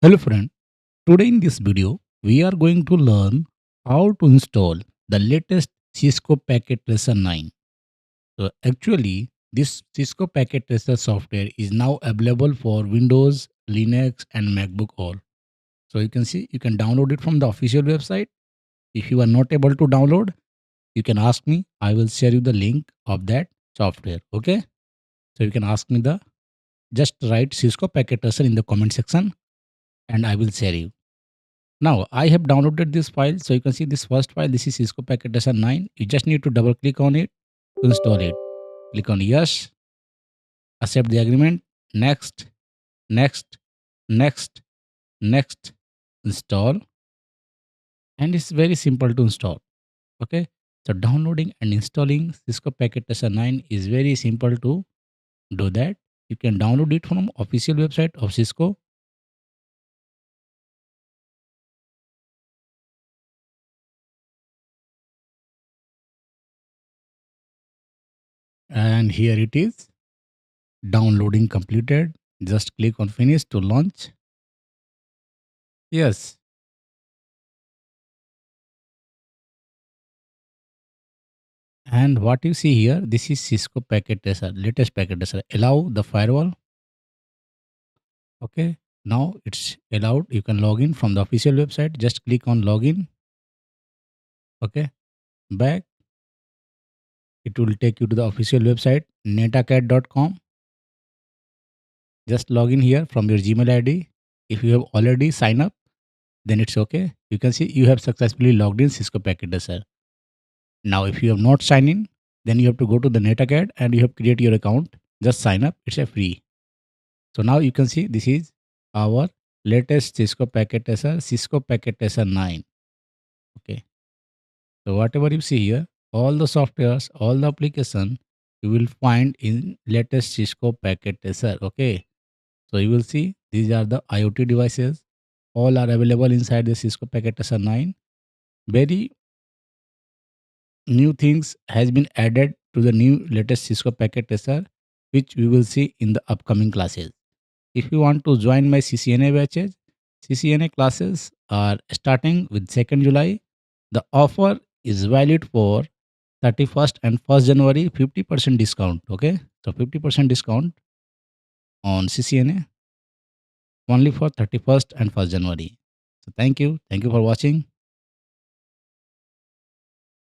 Hello friend, today in this video we are going to learn how to install the latest Cisco Packet Tracer 9. So actually this Cisco Packet Tracer software is now available for Windows, Linux and MacBook all. So you can see you can download it from the official website. If you are not able to download, you can ask me. I will share you the link of that software. Okay. So you can ask me the just write Cisco Packet Tracer in the comment section and I will share you. Now I have downloaded this file. So you can see this first file. This is Cisco Packet Tracer 9. You just need to double click on it to install it. Click on yes, accept the agreement, next, next, next, next, install. And it's very simple to install. Okay. So downloading and installing Cisco Packet Tracer 9 is very simple to do that. You can download it from official website of Cisco. And here it is. Downloading completed. Just click on finish to launch. Yes. And what you see here, this is Cisco Packet Tracer, latest Packet Tracer. Allow the firewall. Okay. Now it's allowed. You can log in from the official website. Just click on login. Okay. Back. It will take you to the official website, netacat.com. Just log in here from your Gmail ID. If you have already signed up, then it's okay. You can see you have successfully logged in Cisco Packet Tracer. Now, if you have not signed in, then you have to go to the NetAcad and you have create your account. Just sign up. It's a free. So now you can see this is our latest Cisco Packet Tracer, Cisco Packet Tracer 9. Okay. So whatever you see here, all the softwares, all the application you will find in latest Cisco Packet Tracer. Okay. So you will see these are the IoT devices. All are available inside the Cisco Packet Tracer 9. Very new things has been added to the new latest Cisco Packet Tracer, which we will see in the upcoming classes. If you want to join my CCNA batches, CCNA classes are starting with 2nd July. The offer is valid for 31st and 1st January, 50% discount. Okay, so 50% discount on CCNA only for 31st and 1st January. So thank you for watching.